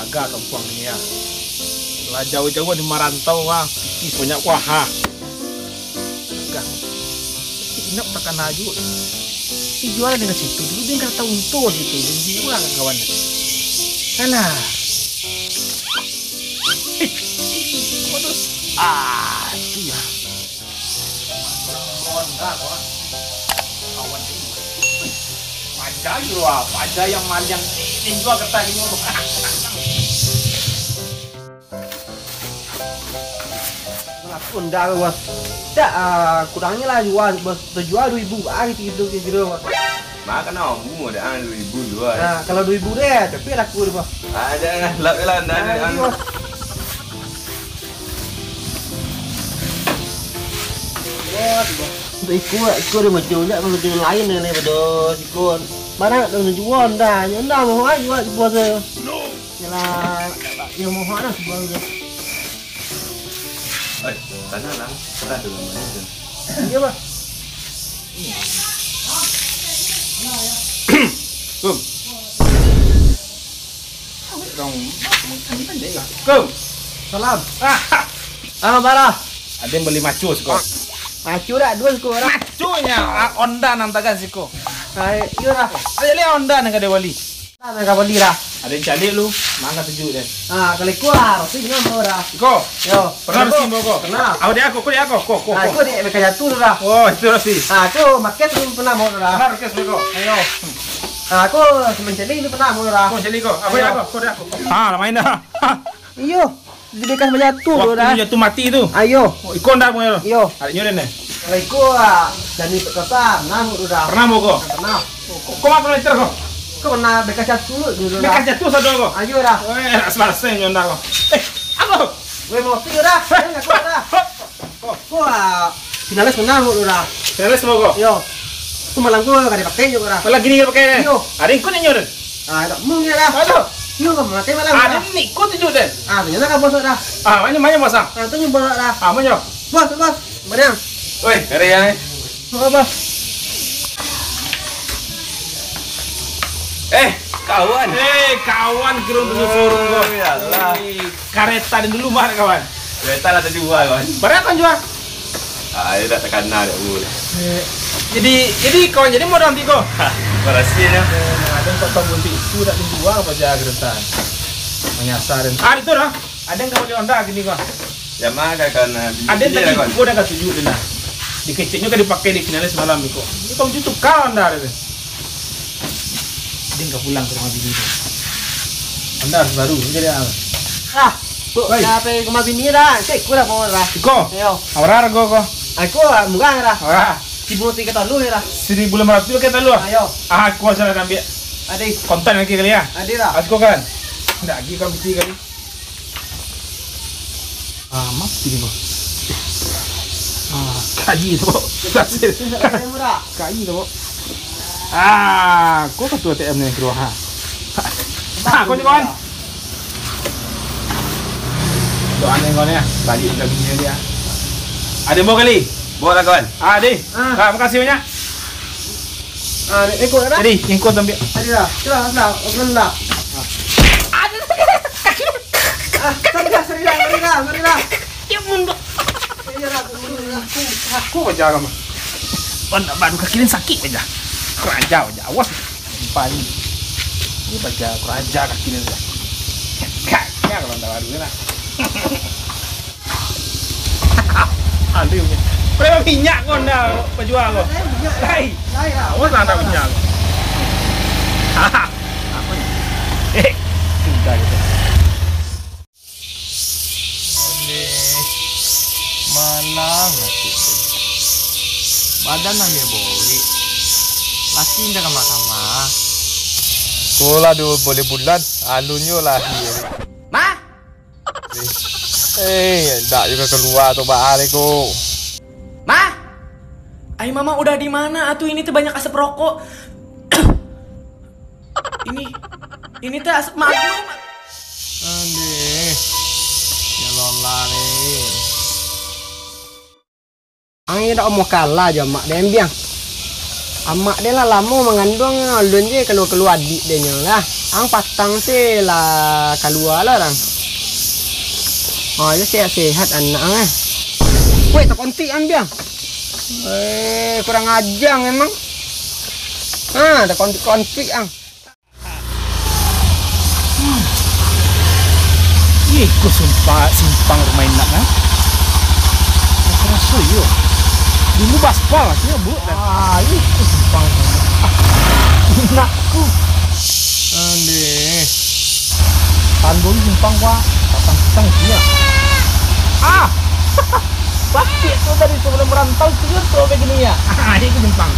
jaga kampung ini ya. Lah jauh-jauh di merantau wah, pikir banyak wah. Agak. Inap takkan aju. Dijual dengan situ dulu dia nggak tahu untung situ dan jual kawan. Alah. Waduh. Itu ya. Kawan ini. Pajak juga, pajak yang manjang ini juga kata ini. Unda bos, tak kurangnya lah jual bos, terjual 2.000 gitu. Makan kamu ada 2.000 jual. Nah kalau 2.000 deh, tapi laku bos. Ada lah anda. Ikut dia macam nak macam lain ni bodos ikut. Barang dah jual dah, anda mau jual bos. No. Yalah, yang mau nak jual dia. Sana lang, sana dulu mana? Iya bah. Kum. Dong, Kum. Salam. Bara. Ada yang beli macus kok. Macu dah dua ko orang. Macunya onda nantakan siko. Iya dah. Ada lihat onda nang kada wali. Nah ka beli dah. Ada yang cari lu, mangga tujuh deh. Kali kuar, sih nyom ora. Iko, Yo, pernah mesti kok. Pernah. Aku dia aku, kok. Aku di mereka jatuh dah. Oh, itu rasi. Aku market belum pernah mau dah. Pernah rekes kok. Ayo. Aku semenceli ini pernah mau dah. Kok jadi kok? Aku dia aku, dia aku. Main dah. Iyo, di bekas jatuh dah. Waktu jatuh mati itu. Ayo. Iko ndak mo. Iyo. Ada nyoren nih. Kalau iku jadi pekerjaan, namu dah. Pernah mau kok? Pernah. Kok mau pernah liter kok? Kau pernah bekas jatuh dulu dah. Bekas jatuh satu kok. Ayo dah. Weh, selesai nyondak kok. Aku. Gue mau pergi dah. Enggak kuat dah. Kau finalis menang dah. Finalis mau kok? Yo. Aku malam gua enggak dipakai juga dah. Malah gini pakai nih. Yo. Ada ikut nyoren. Tak mungkin dah. Aduh. Yo enggak pakai malam. Ada nih ikut tujuh deh. Ternyata kau bos dah. Mana masang? Itu nyumbang dah. Mana? Bos. Mariam. Woi, hari ya. Mau bos. Kawan. Kawan kirun dulu forum kok. Iyalah. Kareta dulu mana kawan? Kereta lah tadi jual kawan. Berapa kan jual? Dia tak tekan dah boleh. Jadi kawan jadi modal tiga. Berhasilnya. Ada yang kau bunti itu tak dijual apa jaga keretaan. Menyasar dan itu dah. Ada yang kau jual gini kok. Ya maka kan. Ada yang tadi gua udah kasih tujuh dah. Dikeceknya kan dipakai di finalis malam itu. Ini kau YouTube kawan dah. Dia nggak pulang ke rumah bini itu. Anda harus baru jadi apa? Bu, sampai rumah bini dah. Cek kurang mau dah. Iko, Ayo. awara go ko. Aku murah dah. Awara. 1.300 dah. 1.500 kita lu. Ayo. Aku asal ambil Ada. konten lagi kali ya. Ada dah. Aku kan. Nggak lagi kami mesti kali. Mati ni kok. Kaji tu kok. Murah. Kaji tu kok. Kau ketua TM ni keluar ha. Kau ni kawan. Doa ni kau ni ya. Bagi kita bini dia. Ada mau kali? Bawa lah kawan. Ada. Terima kasih banyak. Ikut dah. Jadi, ikut ambil. Ada dah. Dah. Okey dah. Mari dah. Dia mundur. Iya dah. Aku aja kamu. Benda baru kaki ni sakit aja. Keraja aja. Awas. Paling. Ini baca keraja kaki ni aja. Kayaknya kalau anda baru ni lah. Aduh. Berapa minyak kau dah penjual kau? Lai. Awas anda minyak kau. Apa ni? Sudah gitu. Malang lagi. Badan dia boli. Laki jangan makan. Sekolah dulu boleh bulan. Alunnya lahir. Ma? Tak juga keluar tu bahari ko. Ma? Ay mama udah di mana? Atuh ini tuh banyak asap rokok. ini tuh asap magnum. Ande. Ya lola ni. Angin dah mau kalah je mak dem biang. Amak dia lah lama mengandung, ulun je keluar adik dia nya lah. Ang patang tu lah keluar lah orang. Oh, dia sehat-sehat anak eh. Weh, tak konti ambil. Kurang ajar memang. Tak konti ang. Ikut simpang rumah nak kan? Aku rasa yo. Dulu baspal sih bu. Ikut simpang. Nakku. Ande. Tanbung simpang wa. Pasang dia. Pasti itu dari sebelum merantau tuh begini ya. Ini simpang.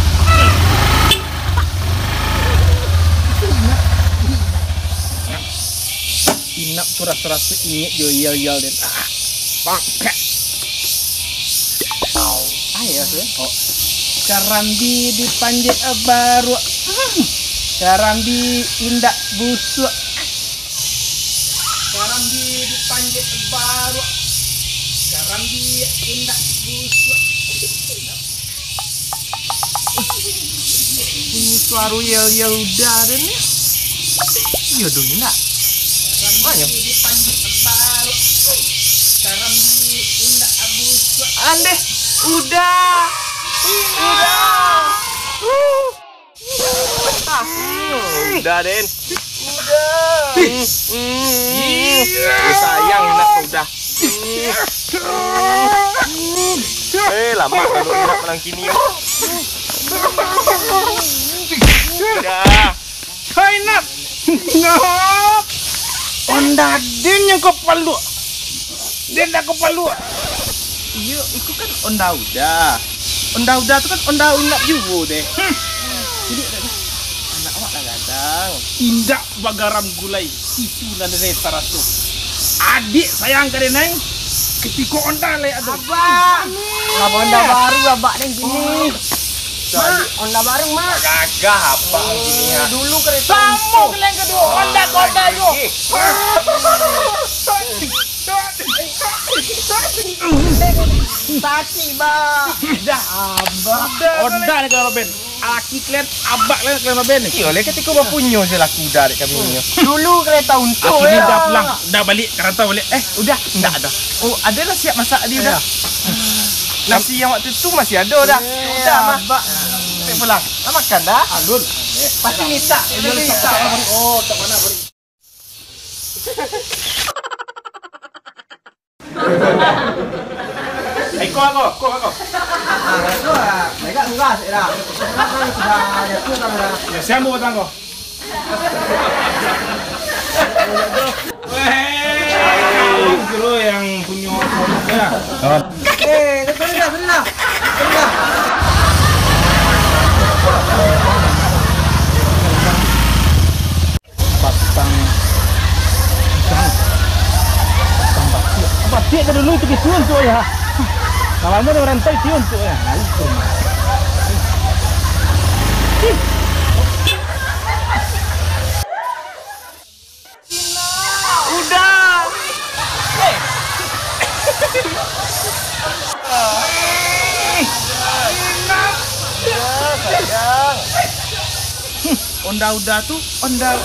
Inak surat-surat ingit yo yel den. Pangkat. Ya tuh. Oh. Carambi dipanjat baru. Carambi indak busuk. Carambi dipanjat baru. Carambi indak busuk. Ini suara yel udah den. Iya dong nak. Banyak. Ande, udah. Udah, Den. Udah. Sayang nak udah. Lama kalau nak pulang kini. Udah. Hai nak. Ngap. Onda den yang kepalu. Den dah kepalu. Iya, itu kan onda udah. Onda udah itu kan onda unak juga deh. Jadi anak awak dah gadang. Indak bagaram gulai. Itu dan reta rasu. Adik sayang ke neng. Ketika onda le ada. Abang. Onda baru abak neng gini. Onda baru mak. Gagah apa gini ya? Dulu kereta. Kamu keleng kedua onda yo. Taki bang. Dah abah. Onda ni kalau ben. Aki kalian abak kalian kalau ben ni. Iya, ketika bawa punya je lah kuda dek kami ni. Dulu kereta untuk Aki ni dah pulang, dah balik kereta balik. Udah, enggak ada. Oh, adalah siap masak dia dah. Nasi yang waktu tu masih ada dah. Udah mah. Kita pulang. Makan dah. Alun. Pasti minta. Oh, tak mana beri. Kau. Itu mereka enggak sih dah. Kan sudah jatuh kan dah. Ya, saya mau batang kau. Kalau yang punya ya. Benar. Batang batik ke dulu itu gitu untuk ya. Kalau mau rantai itu untuk ya. Lalu ke rumah. Udah. Onda udah tuh, onda.